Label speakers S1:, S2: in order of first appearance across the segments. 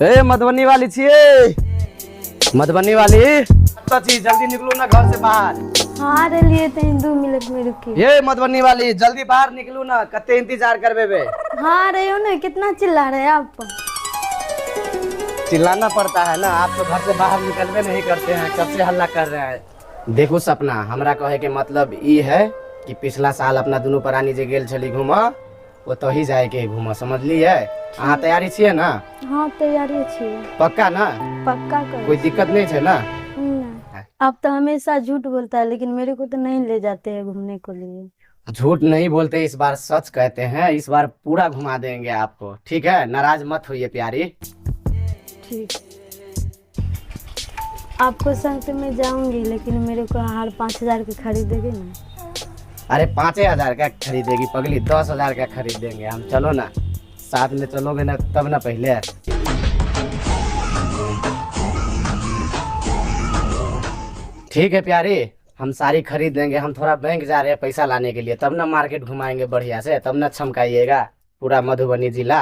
S1: ए मधुबनी वाली छिए, मधुबनी वाली तो छी, जल्दी निकलो ना घर से बाहर।
S2: हाँ रे लिए थे 2 मिनट में रुकी।
S1: ये मधुबनी वाली जल्दी बाहर निकलो ना, कते इंतजार करबे बे।
S2: हाँ रहे हो ना, कितना चिल्ला रहे हैं आप।
S1: चिल्लाना पड़ता है ना, आप तो घर से बाहर निकलवे नहीं करते हैं, कब से हल्ला कर रहे हैं। देखो सपना, हमरा कहे के मतलब ई है कि पिछला साल अपना दोनों प्राणी जे गेल छली घूमा, वो तो ही जाए के घूमा, समझलिए। अहाँ तैयारी छिए ना?
S2: हाँ तैयारी छिए।
S1: पक्का ना?
S2: पक्का कर।
S1: कोई दिक्कत नहीं है ना?
S2: आप तो हमेशा झूठ बोलता है, लेकिन मेरे को तो नहीं ले जाते हैं घूमने के लिए।
S1: झूठ नहीं बोलते, इस बार सच कहते हैं, इस बार पूरा घुमा देंगे आपको, ठीक है? नाराज मत होइए प्यारी।
S2: ठीक। आपको संग तो मैं जाऊंगी, लेकिन मेरे को हार 5000 के खरीदेगी ना?
S1: अरे 5000 का खरीदेगी पगली, 10,000 का खरीद देंगे हम। चलो ना, साथ में चलोगे ना तब ना। पहले ठीक है प्यारी, हम सारी खरीद देंगे। हम थोड़ा बैंक जा रहे हैं पैसा लाने के लिए, तब ना मार्केट घुमाएंगे बढ़िया से, तब ना चमकाइएगा पूरा मधुबनी जिला,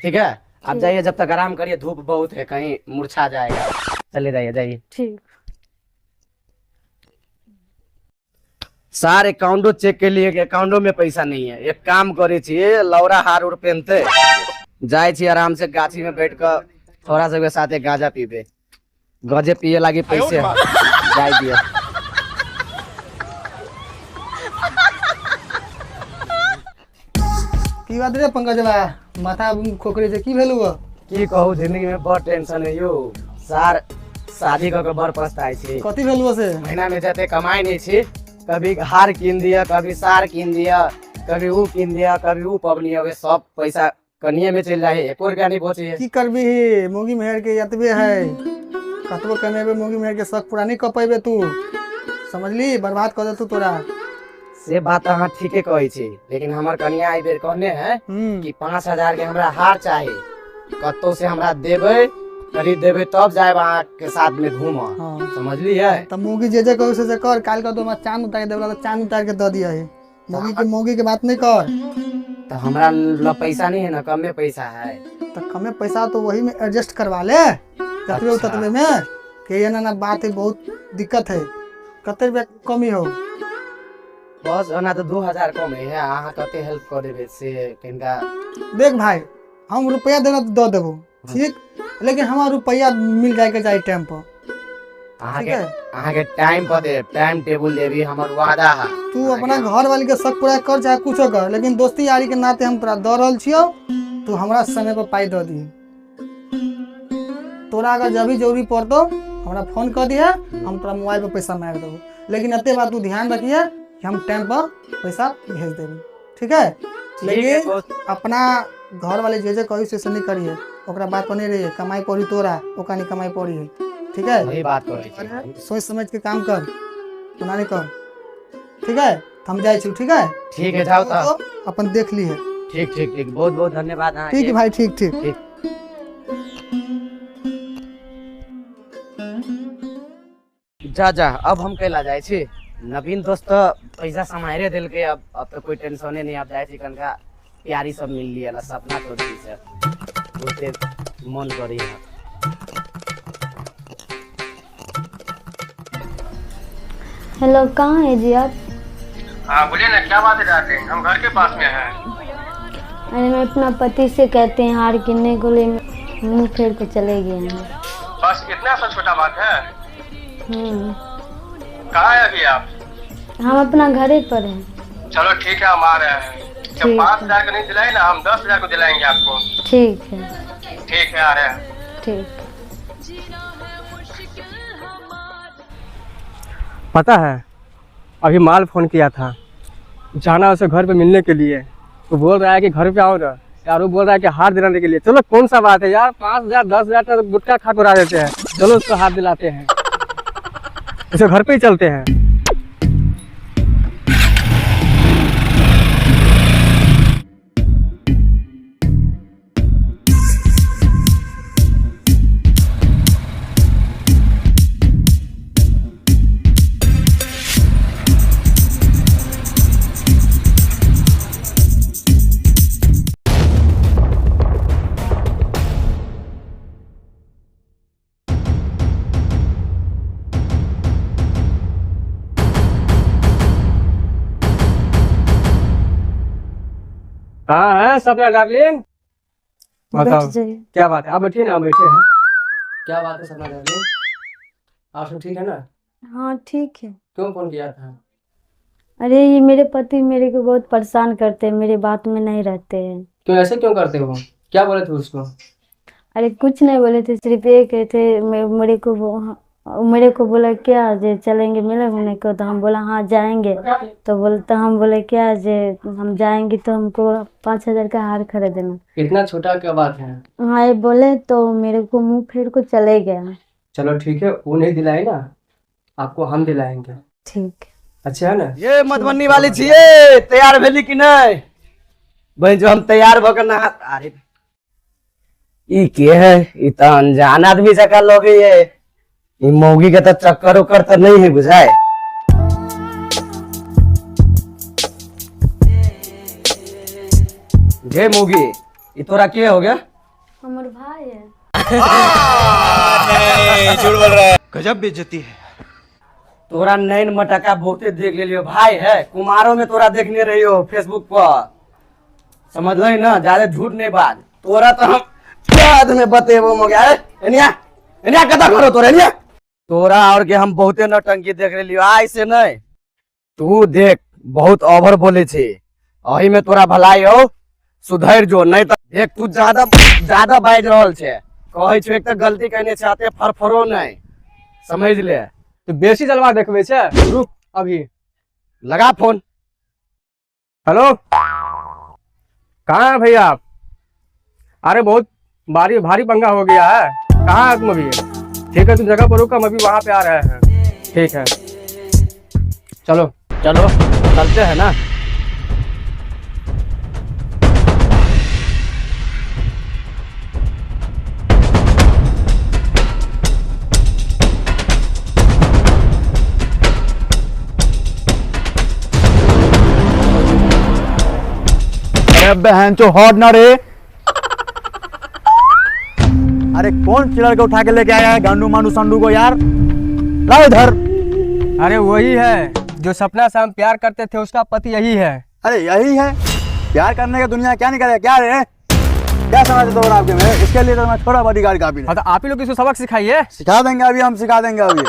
S1: ठीक है? आप जाइए, जब तक आराम करिए, धूप बहुत है, कहीं मुरझा जाएगा। चले जाइए, जाइए।
S2: ठीक।
S1: सारे अकाउंटो चेक के लिए, अकाउंटो में पैसा नहीं है। एक काम करे छिए, लौरा हार उर पहनते जाए छी, आराम से गाछी में बैठ कर थोड़ा सा साथे गांजा पीबे, गजे पिए लागी पैसे जाए दिए।
S3: की बात रे पंकजवा, माथा खोकरे से की भेलु?
S1: की कहू, जिंदगी में बड़ टेंशन है यो सार, शादी क के बड़ पछताई छी।
S3: कथी भेलु से?
S1: महीना में जते कमाई नहीं छी, कभी हार किन दिया, कभी सार किन दिया, कभी ऊ किन दिया, कभी ऊ पबनी हो, सब पैसा कनिए में चल जाए, एको रुपया नहीं बचे।
S3: की करबी, मोगी मेहर के यतबे है, कतबो कमेबे मोगी मेहर के शक पूरा नहीं कर पाइबे तू, समझली? बर्बाद कर दे तू तोरा।
S1: से बात अहाँ ठीके कहै छी, लेकिन हमर कनिया आई बेर कहने है कि 5000 के हमरा हार चाहिए, कत्तो से हमरा देबे, खरीद देबे, तब जाए अहाँ के साथ में घूमा।
S3: हाँ।
S1: समझलिए?
S3: तब मोगी जे कहू से कर, काल का तो मैं चांद उतार के देबला, तो चांद उतार के द दिया है। मोगी के बात नहीं कर।
S1: तो हमरा ल पैसा नहीं है ना, कमे पैसा है।
S3: तो कमे पैसा तो वही में एडजस्ट करवा ले, ततबे ततबे में के ये ना बात है, बहुत दिक्कत है। कते रुपया कमी हो?
S1: बस ना तो 2000 कम है, अहाँ कते हेल्प कर देबे से किनका।
S3: देख भाई, हम रुपया देना तो दे देबो, ठीक, लेकिन हमारा रुपया मिल जाएगा चाहिए टाइम पर।
S1: अहाँ के टाइम पर दे, टाइम टेबल देबी, हमर वादा है।
S3: तू अपना घर वाली के शक पूरा कर, चाहे कुछ कर, लेकिन दोस्ती यारी के नाते हम तोरा दे रहल छियो, तू हमरा समय पर पाई दे दी। तोरा अगर जब भी जरूरी पड़तो हमरा फोन कर दिया, हम तोरा मोबाइल पर पैसा मार देबो, लेकिन अते बात तू ध्यान रखिए कि हम टाइम पर पैसा भेज देबे, ठीक है? लेकिन अपना घर वाले जे कही से नहीं करिए, ओकरा बात पर नहीं रहिए। कमाई पड़ी तोरा, ओका नहीं कमाई पड़ी है, ठीक है?
S1: वही बात करी,
S3: सोच समझ के काम कर, गुनाह नहीं कर, ठीक है? हम जाए छी, ठीक है?
S1: ठीक है, जाओ तो
S3: अपन देख ली है।
S1: ठीक ठीक ठीक, बहुत बहुत धन्यवाद।
S3: ठीक है भाई, ठीक ठीक
S1: ठीक। जा जा, अब हम कैला जाए छी। नवीन दोस्त पैसा समारे दिल के, अब तो कोई टेंशन नहीं। अब जाए छी कनका प्यारी सब मिल लिया, सपना चौधरी से बहुते मन करी है।
S2: हेलो, कहाँ है जी आप?
S4: हाँ बोलिए ना, क्या बात है जाते हैं? हम घर के पास में हैं।
S2: अरे मैं अपना पति से कहते हैं हार किनने को लिए मुंह फेर के चले गए हैं।
S4: बस इतना सा छोटा बात है? कहाँ है अभी आप?
S2: हम अपना घरे पर हैं।
S4: चलो ठीक है, हम आ रहे हैं। जब 5000 को नहीं दिलाए ना, हम 10,000 को दिलाएंगे आपको।
S2: ठीक है।
S4: ठीक है, आ रहे हैं।
S2: ठीक।
S5: पता है, अभी माल फोन किया था, जाना उसे घर पे मिलने के लिए। तो बोल रहा है कि घर पे आओ ना यार, वो बोल रहा है कि हार दिलाने के लिए। चलो कौन सा बात है यार, 5000 10,000 तो गुटखा खा कर आ देते हैं, चलो उसको हार दिलाते हैं, उसे घर पे ही चलते हैं। कहाँ है सपना डार्लिंग? बताओ
S2: बैठ जाइए।
S5: क्या बात है, आप बैठिए ना, हम बैठे हैं। क्या बात है सपना डार्लिंग, आप सब ठीक है ना?
S2: हाँ ठीक है।
S5: क्यों फोन किया था?
S2: अरे ये मेरे पति मेरे को बहुत परेशान करते हैं, मेरे बात में नहीं रहते हैं।
S5: क्यों ऐसे क्यों करते हो? क्या बोले थे उसको?
S2: अरे कुछ नहीं बोले थे, सिर्फ ये कहे थे मेरे को बोला क्या जे चलेंगे मेला घूमने को, तो हम बोला हाँ जाएंगे। तो बोलता हम बोले क्या जे हम जाएंगे तो हमको 5,000 का हार खरीदना।
S5: इतना छोटा क्या बात है?
S2: हाँ ये बोले तो मेरे को मुंह फेर को चले गया।
S5: चलो ठीक है, वो नहीं दिलाए ना, आपको हम दिलाएंगे।
S2: ठीक।
S5: अच्छा है ना?
S1: ये मधुबनी वाली छिए, तैयार भेली कि नहीं? भाई जो हम तैयार भकर नहा, अरे ई के है? ई तो अनजान आदमी जका लोग है। ई मौगी के तो चक्कर उक्कर तो नहीं है बुझाए। जे मौगी, ई तोरा के हो गया?
S2: हमारे भाई है।
S6: गजब बेइज्जती है।
S1: तोरा नैन मटका बहुते देख ले लियो, भाई है कुमारों में तोरा देखने रही हो फेसबुक पर, समझ लो ना, ज्यादा झूठ नहीं बात। तोरा तो हम बाद में बतेबो हो गया है। एनिया एनिया कथा करो तोरे एनिया, तोरा और के हम बहुते नौटंकी देख ले लियो। आई से नहीं, तू देख बहुत ओवर बोले छे, अही में तोरा भलाई हो, सुधर जो, नहीं तो देख तू ज्यादा बाज रहल छे। कहे छे एक तो गलती करने चाहते फरफरो नहीं, समझ ले।
S5: तो बेसी जलवा देखबे छे, रुक अभी
S1: लगा फोन।
S5: हेलो, कहाँ है भैया आप? अरे बहुत भारी पंगा हो गया है, कहाँ है तुम अभी? ठीक है तुम जगह पर रुको, हम अभी वहाँ पे आ रहे हैं। ठीक है चलो
S1: चलो चलते हैं ना।
S6: बहन चो हॉट ना रे। अरे कौन चिड़र को उठा के लेके आया है गांडू मांडू संडू को यार? लाओ इधर।
S5: अरे वही है जो सपना से हम प्यार करते थे, उसका पति यही है।
S6: अरे यही है प्यार करने का, दुनिया क्या नहीं करेगा क्या रे? क्या समझते हो आपके में? इसके लिए तो मैं थोड़ा बॉडीगार्ड काफी है।
S5: हाँ तो आप ही लोग इसको सबक सिखाइए।
S6: सिखा देंगे अभी, हम सिखा देंगे अभी।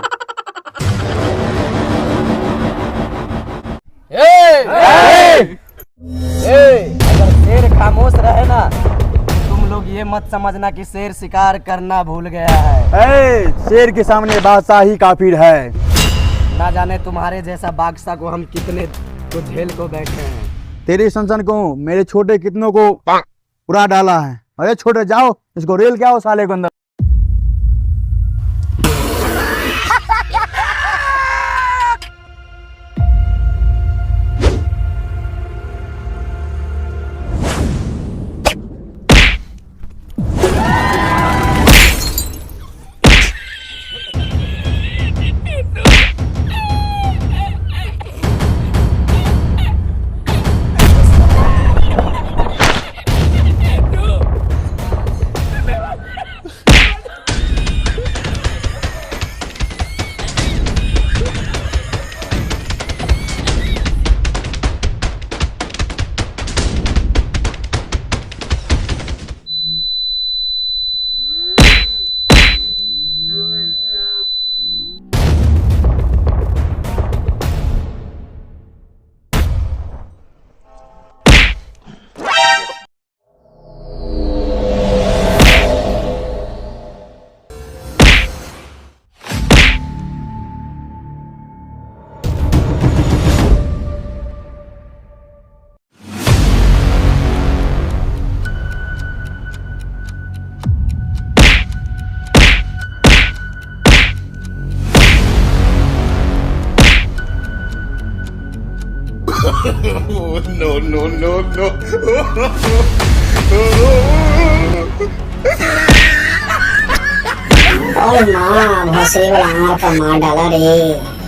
S1: अगर शेर खामोश रहे ना, तुम लोग ये मत समझना कि शेर शिकार करना भूल गया है।
S6: शेर के सामने बादशाही काफिर है।
S1: ना जाने तुम्हारे जैसा बादशाह को हम कितने को झेल को बैठे हैं।
S6: तेरी सनसन को मेरे छोटे कितनों को उड़ा डाला है। अरे छोटे जाओ, इसको रेल क्या हो साले को अंदर।
S7: और माँ भोसड़ी वाला हमार पर मार डाला रे।